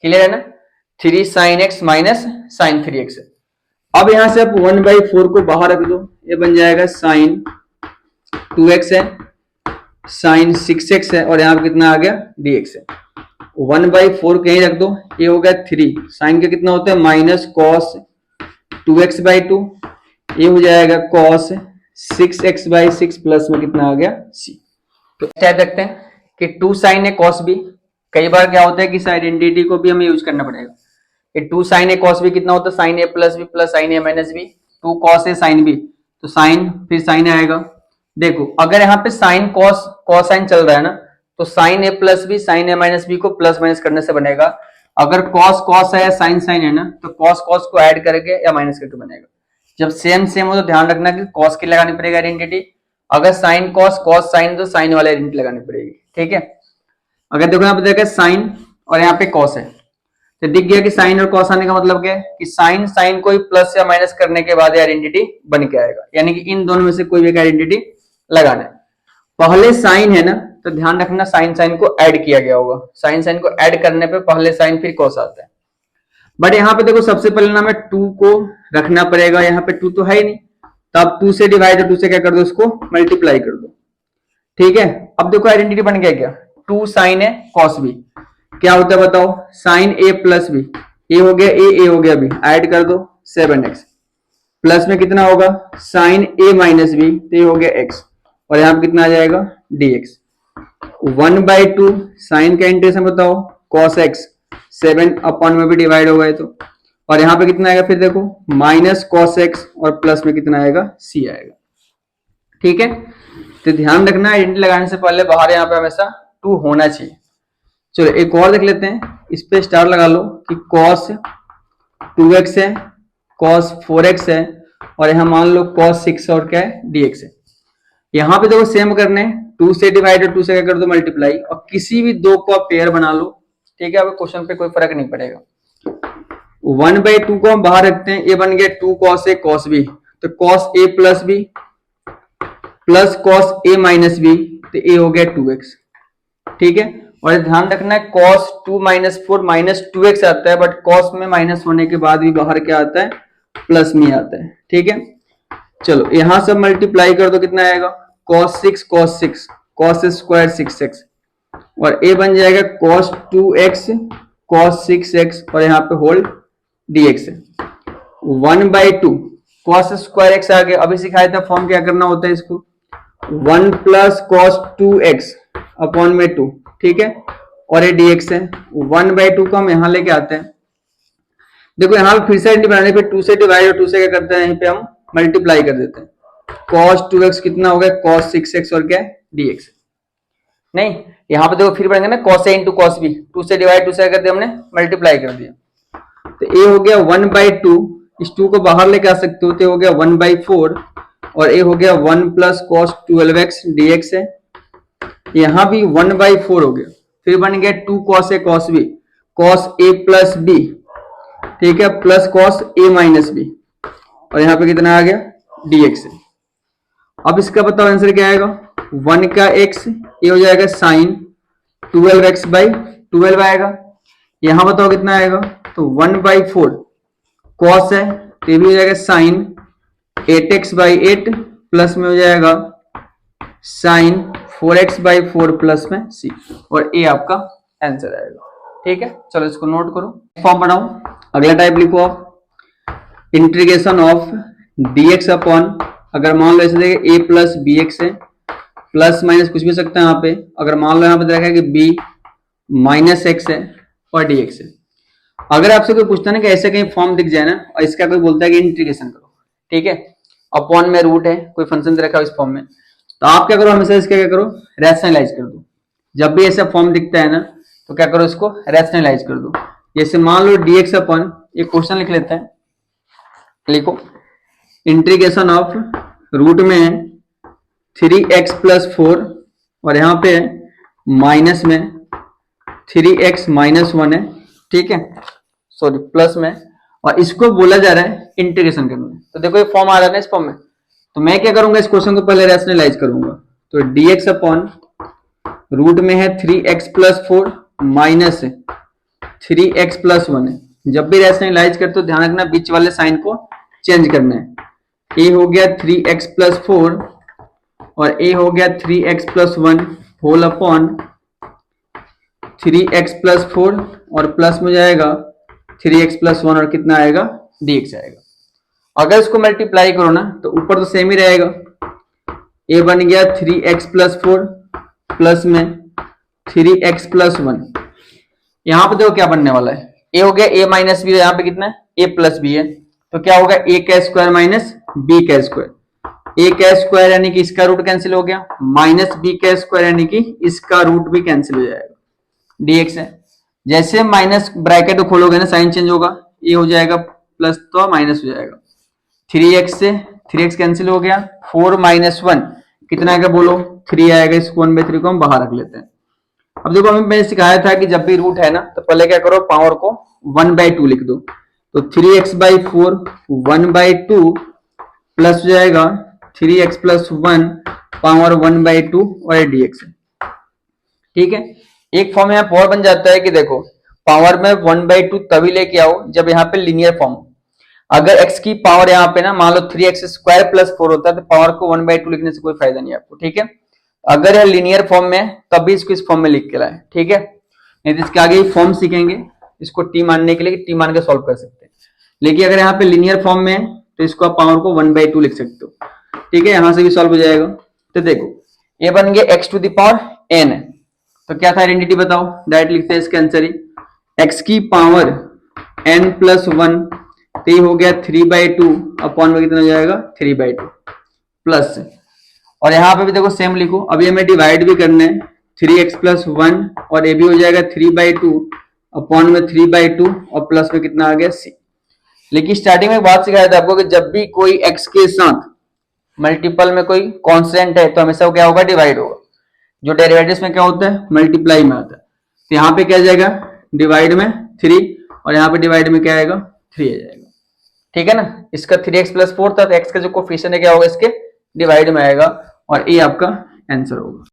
क्लियर है ना, 3 sign x minus sign 3x है। अब यहां से आप 1/4 को बाहर रख दो, ये बन जाएगा साइन 2x है, साइन 6x है और यहाँ पे कितना आ गया dx है। 1/4 कहीं रख दो, ये हो गया 3, साइन का कितना होता है माइनस cos 2x/2, ये हो जाएगा cos 6x/6 प्लस में कितना आ गया c। तो याद रखते हैं कि 2 साइन है cos b, कई बार क्या होता है कि इस आइडेंटिटी को भी हमें यूज करना पड़ेगा। 2 साइन ए कॉस बी कितना होता है, sign A plus B plus sign A minus B, 2 cos A sine B, तो साइन फिर साइन आएगा। देखो अगर यहाँ पे साइन कॉस कॉस साइन चल रहा है ना, तो साइन ए प्लस बी साइन ए माइनस बी को प्लस माइनस करने से बनेगा। अगर कॉस कॉस है या साइन साइन है ना, तो कॉस कॉस को ऐड करके या माइनस करके बनेगा। जब सेम सेम हो तो ध्यान रखना कि कॉस की लगानी पड़ेगी आइडेंटिटी, अगर साइन कॉस कॉस साइन तो साइन वाली आइडेंटिटी लगानी पड़ेगी। ठीक है, अगर देखो यहाँ पे देखा साइन और यहाँ पे कॉस है, तो दिख गया कि साइन और कॉस आने का मतलब क्या है कि साइन साइन को प्लस या माइनस करने के बाद आइडेंटिटी बन के आएगा, यानी कि इन दोनों में से कोई भी आइडेंटिटी लगाना है। पहले साइन है ना, तो ध्यान रखना साइन साइन को ऐड किया गया होगा, साइन साइन को ऐड करने पे पहले साइन फिर कॉस आता है। बट यहाँ पे देखो सबसे पहले ना हमें 2 को रखना पड़ेगा, यहाँ पे 2 तो है ही नहीं, तो आप 2 से डिवाइड और 2 से क्या कर दो, उसको मल्टीप्लाई कर दो। ठीक है, अब देखो आइडेंटिटी बन गया क्या, 2 साइन है कॉस बी, क्या होता है बताओ, साइन ए प्लस बी, ए हो गया ए हो गया बी, ऐड कर दो 7x प्लस में कितना होगा साइन ए माइनस बी, तो ये हो गया x और यहाँ पे कितना आ जाएगा dx। 1/2 साइन का इंटीग्रेशन बताओ cos x, 7 अपॉन में भी डिवाइड हो गए तो, और यहाँ पे कितना आएगा फिर देखो माइनस cos x और प्लस में कितना आएगा c आएगा। ठीक है, तो ध्यान रखना आइडेंटिटी लगाने से पहले बाहर यहाँ पे हमेशा 2 होना चाहिए। चलो एक और देख लेते हैं, इस पे स्टार लगा लो कि cos 2x है, cos 4x है और यहाँ मान लो cos 6 और क्या है dx है। यहाँ पे देखो सेम करने, 2 से डिवाइड और 2 से क्या कर दो मल्टीप्लाई, और किसी भी दो को आप पेयर बना लो। ठीक है, अब क्वेश्चन पे कोई फर्क नहीं पड़ेगा। 1/2 को हम बाहर रखते हैं, ये बन गया 2 cos a cos b, तो cos a plus b plus cos a minus b, तो a हो गया 2x। ठीक है, और ध्यान रखना है cos 2 माइनस 4 माइनस 2x आता है, बट cos में माइनस होने के बाद भी बाहर क्या आता है प्लस में आता है। ठीक है, चलो यहां से मल्टीप्लाई कर दो, कितना आएगा cos 6 cos 6 cos square 6x, और ए बन जाएगा कॉस 2x कॉस 6x, और यहाँ पे होल dx है 1/2 कॉस स्क्वायर एक्स आ गया। अभी सिखाया था फॉर्म क्या करना होता है इसको, 1 प्लस कॉस 2x अपॉन में 2, ठीक है, और ये dx है 1/2 को हम यहाँ लेके आते हैं। देखो यहाँ पे फिर से बनाने पे 2 से डिवाइड और 2 से क्या करते हैं, यहीं पे हम मल्टीप्लाई कर देते हैं। cos 2x कितना हो गया, cos 6x, और क्या है dx। नहीं, यहाँ पे देखो फिर बढ़ेंगे ना, cos a into cos b, 2 से डिवाइड 2 से कर दिया हमने, मल्टीप्लाई कर दिया, तो a हो गया 1/2, इस 2 को बाहर लेके आ सकते हो, तो हो गया 1/4, और a हो गया 1 प्लस cos 12x dx है, यहाँ भी 1/4 हो गया, फिर बन गया 2 cos a cos b, cos a plus b, ठीक है, plus cos a minus b, और यहाँ पे कितना आ गया dx है। अब इसका बताओ आंसर क्या आएगा, 1 का x, ये हो जाएगा साइन 12x/12 आएगा, यहां बताओ कितना आएगा, तो 1/4 cos है, तो ये भी हो जाएगा साइन 8x/8 प्लस में हो जाएगा साइन 4x/4 प्लस में c, और a आपका आंसर आएगा। ठीक है, चलो इसको नोट करो, फॉर्म बनाओ। अगला टाइप लिखो आप, इंटीग्रेशन ऑफ dx अपॉन, अगर मान लो ऐसे देखे a प्लस बी एक्स है, प्लस माइनस कुछ भी सकता है यहाँ पे, अगर मान लो यहाँ पे देखा कि b माइनस एक्स है और dx है। अगर आपसे कोई पूछता है ना कि ऐसे कहीं फॉर्म दिख जाए ना, और इसका कोई बोलता है कि इंटीग्रेशन करो, ठीक है, अपॉन में रूट है, कोई फंक्शन दे रखा है इस फॉर्म में, तो आप क्या करो, हमेशा इसका क्या करो, रैशनलाइज कर दो। जब भी ऐसा फॉर्म दिखता है ना, तो क्या करो, इसको रैशनलाइज कर दो। जैसे मान लो dx अपॉन, ये क्वेश्चन लिख लेते हैं, लिखो इंटीग्रेशन ऑफ रूट में 3x प्लस 4, और यहाँ पे माइनस में 3x माइनस 1 है, ठीक है, सॉरी प्लस में, और इसको बोला जा रहा है इंटीग्रेशन करना। तो देखो ये फॉर्म आ रहा है ना इस फॉर्म में, तो मैं क्या करूंगा, इस क्वेश्चन को पहले रैशनलाइज करूंगा, तो dx अपॉन रूट में है 3x plus 4 minus 3x plus 1 है। जब भी रैशनलाइज करते हो ध्यान रखना बीच वाले साइन को चेंज करना है। a हो गया 3x प्लस 4, और a हो गया 3x plus 1 whole upon 3x plus 4, और प्लस में जाएगा 3x प्लस 1, और कितना आएगा dx आएगा। अगर इसको मल्टीप्लाई करो ना, तो ऊपर तो सेम ही रहेगा, a बन गया 3x प्लस 4 प्लस में 3x प्लस 1, यहाँ पे देखो क्या बनने वाला है, a हो गया a माइनस बी, यहाँ पे कितना है a प्लस बी है, तो क्या होगा a का स्क्वायर माइनस b का स्क्वायर, a का स्क्वायर यानी कि इसका रूट कैंसिल हो गया, माइनस b का स्क्वायर यानी कि इसका रूट भी कैंसिल हो जाएगा, dx है। जैसे माइनस ब्रैकेट खोलोगे ना, साइन चेंज होगा, ये हो जाएगा प्लस तो माइनस हो जाएगा, 3x से 3x कैंसिल हो गया, 4 माइनस 1 कितना आएगा बोलो, 3 आएगा, इसको 1/3 को हम बाहर रख लेते हैं। अब देखो हमें मैंने सिखाया था कि जब भी रूट है ना, तो पहले क्या करो, पावर को 1/2 लिख दो, तो 3x/4 1/2 प्लस हो जाएगा 3x प्लस 1 पावर 1/2, और dx है, ठीक है। एक फॉर्म यहाँ पावर बन जाता है कि देखो पावर में 1/2 तभी लेके आओ जब यहाँ पे लीनियर फॉर्म। अगर x की पावर यहाँ पे ना मान लो 3x स्क्वायर प्लस 4 होता है, तो पावर को 1/2 लिखने से कोई फायदा नहीं आपको, ठीक है। अगर यह लीनियर फॉर्म में तब भी इसको इस फॉर्म में लिख के लाए, ठीक है, नहीं तो इसके आगे फॉर्म सीखेंगे, इसको टी मानने के लिए टी मान के सॉल्व कर सकते हैं। लेकिन अगर यहाँ पे लीनियर फॉर्म में है, तो इसको आप पावर को 1/2 लिख सकते हो, ठीक है, यहां से भी सॉल्व हो जाएगा। तो देखो ये बन गया x to the power n है, तो क्या था आइडेंटिटी बताओ, डायरेक्ट लिखते हैं इसका आंसर ही, x की पावर n प्लस 1, तो ये हो गया 3/2 अपॉन में कितना हो जाएगा 3/2 प्लस, और यहाँ पे भी देखो सेम लिखो, अभी हमें डिवाइड भी करना है, 3x प्लस 1, और ये भी हो जाएगा 3/2 अपॉन में 3/2, और प्लस में कितना आ गया c। लेकिन स्टार्टिंग में बात सिखाया था आपको कि जब भी कोई x के साथ मल्टीपल में कोई कांस्टेंट है, तो हमेशा क्या होगा, डिवाइड होगा। जो डेरिवेटिव्स में क्या होता है, मल्टीप्लाई में आता है, तो यहाँ पे क्या जाएगा, डिवाइड में 3, और यहाँ पे डिवाइड में क्या आएगा 3 आ जाएगा, ठीक है ना। इसका 3x प्लस 4 था, तो x का जो कोफिशिएंट है क्या होगा, इसके डिवाइड में आएगा, और ये आपका आंसर होगा।